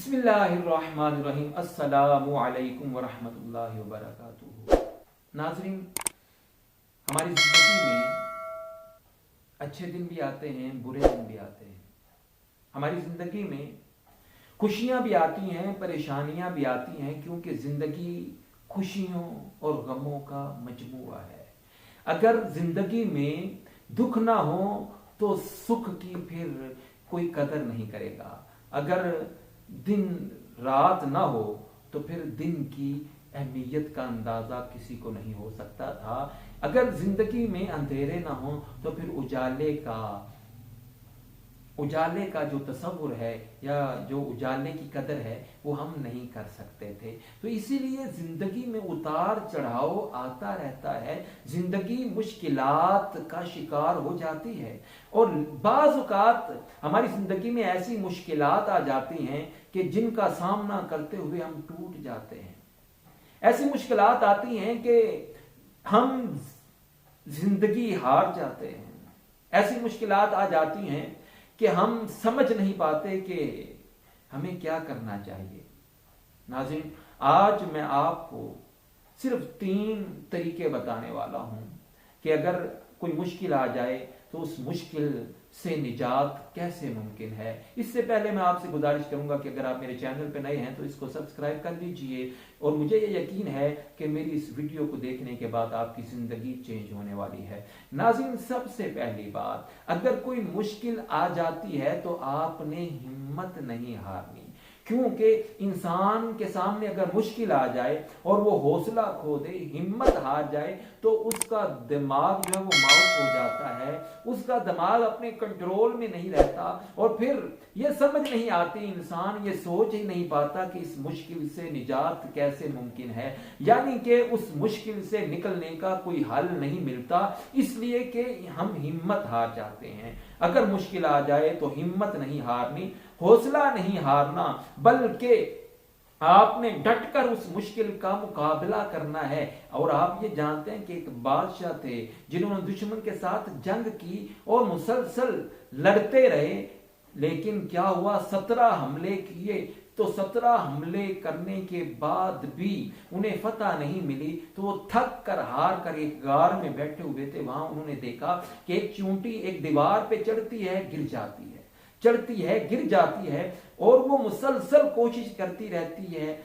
बिस्मिल्लाहिर्रहमानिर्रहीम। अस्सलामु अलैकुम वरहमतुल्लाहि वबरकातुहू। नाज़रीन, हमारी ज़िंदगी में अच्छे दिन भी आते हैं, बुरे दिन भी आते हैं। हमारी ज़िंदगी में खुशियाँ भी आती हैं, परेशानियाँ भी आती हैं, क्योंकि ज़िंदगी खुशियों और गमों का मजमूआ है। अगर ज़िंदगी में दुख ना हो तो सुख की फिर कोई कदर नहीं करेगा। अगर दिन रात ना हो तो फिर दिन की अहमियत का अंदाजा किसी को नहीं हो सकता था। अगर जिंदगी में अंधेरे ना हो तो फिर उजाले का जो तस्वुर है या जो उजाले की कदर है वो हम नहीं कर सकते थे। तो इसीलिए जिंदगी में उतार चढ़ाव आता रहता है, जिंदगी मुश्किलात का शिकार हो जाती है और बाज़ औक़ात हमारी जिंदगी में ऐसी मुश्किलात आ जाती हैं कि जिनका सामना करते हुए हम टूट जाते हैं। ऐसी मुश्किलात आती हैं कि हम जिंदगी हार जाते हैं। ऐसी मुश्किलात आ जाती हैं कि हम समझ नहीं पाते कि हमें क्या करना चाहिए। नाज़रीन, आज मैं आपको सिर्फ 3 तरीके बताने वाला हूं कि अगर कोई मुश्किल आ जाए तो उस मुश्किल से निजात कैसे मुमकिन है। इससे पहले मैं आपसे गुजारिश करूंगा कि अगर आप मेरे चैनल पर नए हैं तो इसको सब्सक्राइब कर लीजिए और मुझे ये यकीन है कि मेरी इस वीडियो को देखने के बाद आपकी जिंदगी चेंज होने वाली है। नाज़रीन, सबसे पहली बात, अगर कोई मुश्किल आ जाती है तो आपने हिम्मत नहीं हारनी, क्योंकि इंसान के सामने अगर मुश्किल आ जाए और वो हौसला खो दे, हिम्मत हार जाए, तो उसका दिमाग जो है वो माउट हो जाता है, उसका दिमाग अपने कंट्रोल में नहीं रहता और फिर ये समझ नहीं आती, इंसान ये सोच ही नहीं पाता कि इस मुश्किल से निजात कैसे मुमकिन है, यानी कि उस मुश्किल से निकलने का कोई हल नहीं मिलता, इसलिए कि हम हिम्मत हार जाते हैं। अगर मुश्किल आ जाए तो हिम्मत नहीं हारनी, हौसला नहीं हारना, बल्कि आपने डटकर उस मुश्किल का मुकाबला करना है। और आप ये जानते हैं कि एक बादशाह थे जिन्होंने दुश्मन के साथ जंग की और मुसलसल लड़ते रहे, लेकिन क्या हुआ, 17 हमले किए तो 17 हमले करने के बाद भी उन्हें फतह नहीं मिली। तो वो थक कर हार कर एक गार में बैठे हुए थे। वहां उन्होंने देखा कि एक चूंटी एक दीवार पे चढ़ती है, गिर जाती है, चढ़ती है, गिर जाती है और वो मुसलसल कोशिश करती रहती है।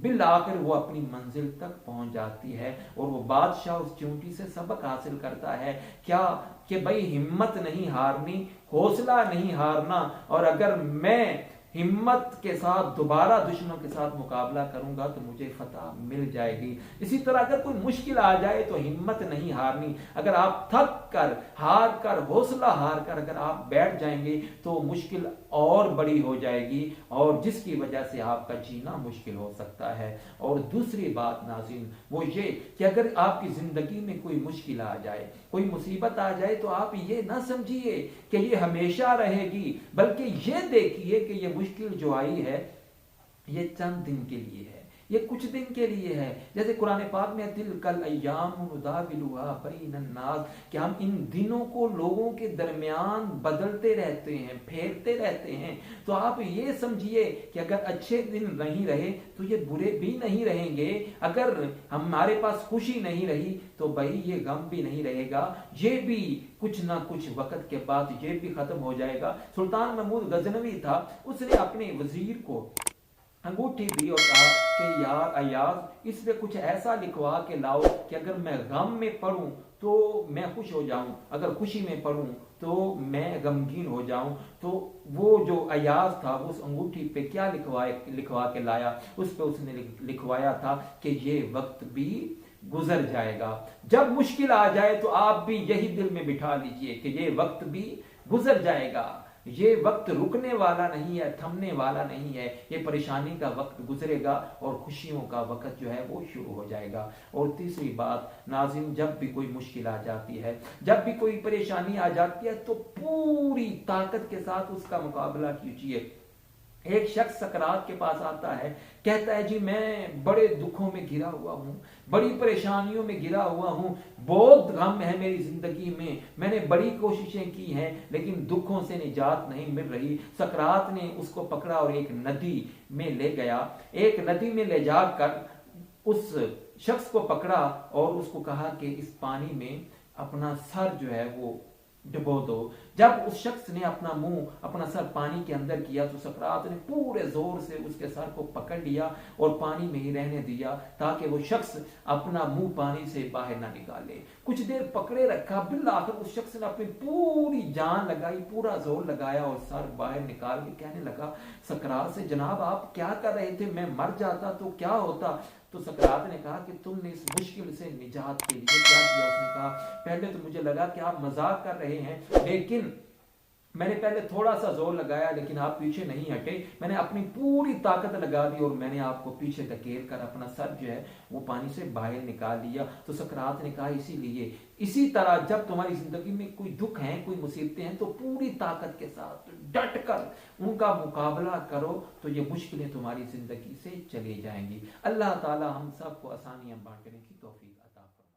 बिल आखिर वो अपनी मंजिल तक पहुंच जाती है और वो बादशाह उस चूंटी से सबक हासिल करता है, क्या कि भाई हिम्मत नहीं हारनी, हौसला नहीं हारना, और अगर मैं हिम्मत के साथ दोबारा दुश्मन के साथ मुकाबला करूंगा तो मुझे फतह मिल जाएगी। इसी तरह अगर कोई मुश्किल आ जाए तो हिम्मत नहीं हारनी। अगर आप थक कर, हार कर, हौसला हार कर अगर आप बैठ जाएंगे तो मुश्किल और बड़ी हो जाएगी और जिसकी वजह से आपका जीना मुश्किल हो सकता है। और दूसरी बात नाज़रीन वो ये कि अगर आपकी जिंदगी में कोई मुश्किल आ जाए, कोई मुसीबत आ जाए, तो आप ये ना समझिए कि ये हमेशा रहेगी, बल्कि ये देखिए कि ये मुश्किल जो आई है ये चंद दिन के लिए है, ये कुछ दिन के लिए है। जैसे कुरान पाक में तिलकल अय्याम नुदाविलुहा बैनन नास, कि हम इन दिनों को लोगों के दरमियान बदलते रहते हैं, फेरते रहते हैं। तो आप ये समझिए कि अगर अच्छे दिन नहीं रहे तो ये बुरे भी नहीं रहेंगे, अगर हमारे पास खुशी नहीं रही तो भाई ये गम भी नहीं रहेगा, ये भी कुछ ना कुछ वक्त के बाद ये भी खत्म हो जाएगा। सुल्तान महमूद गजनवी था, उसने अपने वजीर को अंगूठी दी और कहा कि यार अयाज, इस पे कुछ ऐसा लिखवा के लाओ कि अगर मैं गम में पड़ूं तो मैं खुश हो जाऊं, अगर खुशी में पड़ूं तो मैं गमगीन हो जाऊं। तो वो जो अयाज था वो उस अंगूठी पे क्या लिखवा के लाया, उस पे उसने लिखवाया था कि ये वक्त भी गुजर जाएगा। जब मुश्किल आ जाए तो आप भी यही दिल में बिठा लीजिए कि ये वक्त भी गुजर जाएगा, ये वक्त रुकने वाला नहीं है, थमने वाला नहीं है, ये परेशानी का वक्त गुजरेगा और खुशियों का वक्त जो है वो शुरू हो जाएगा। और तीसरी बात नाज़रीन, जब भी कोई मुश्किल आ जाती है, जब भी कोई परेशानी आ जाती है तो पूरी ताकत के साथ उसका मुकाबला कीजिए। ایک شخص سکرات کے پاس آتا ہے، کہتا ہے جی میں بڑے دکھوں میں گھرا ہوا ہوں، بڑی پریشانیوں میں گھرا ہوا ہوں، بہت غم ہے میری زندگی میں نے بڑی کوششیں کی ہیں لیکن دکھوں سے نجات نہیں مل رہی۔ سکرات نے اس کو پکڑا اور ایک ندی میں لے گیا، ایک ندی میں لے جا کر اس شخص کو پکڑا اور اس کو کہا کہ اس پانی میں اپنا سر جو ہے وہ ڈبو دو۔ جب اس شخص نے اپنا منہ اپنا سر پانی کے اندر کیا تو سقراط نے پورے زور سے اس کے سر کو پکڑ لیا اور پانی میں ہی رہنے دیا تاکہ وہ شخص اپنا منہ پانی سے باہر نہ نکالے۔ کچھ دیر پکڑے رکھا، بالآخر اس شخص نے اپنی پوری جان لگائی، پورا زور لگایا اور سر باہر نکال کے کہنے لگا سقراط سے، جناب آپ کیا کر رہے تھے؟ میں مر جاتا تو کیا ہوتا؟ تو سقراط نے کہا کہ تم نے اس مشکل سے نجات کے لیے کیا کیا؟ اس نے کہا پہلے تو مجھے لگا کہ آپ مذاق کر رہے ہیں، لیکن میں نے پہلے تھوڑا سا زور لگایا لیکن آپ پیچھے نہیں ہٹے، میں نے اپنی پوری طاقت لگا دی اور میں نے آپ کو پیچھے دھکیل کر اپنا سر جو ہے وہ پانی سے باہر نکال لیا۔ تو سقراط نے کہا اسی لیے اسی طرح جب تمہاری زندگی میں کوئی دکھ ہیں، کوئی مصیبتیں ہیں تو پوری طاقت کے ساتھ ڈٹ کر ان کا مقابلہ کرو تو یہ مشکلیں تمہاری زندگی سے چلی جائیں گی۔ اللہ تعالی ہم سب کو آسانیاں بانٹنے کی توفیق عطا فرمائے۔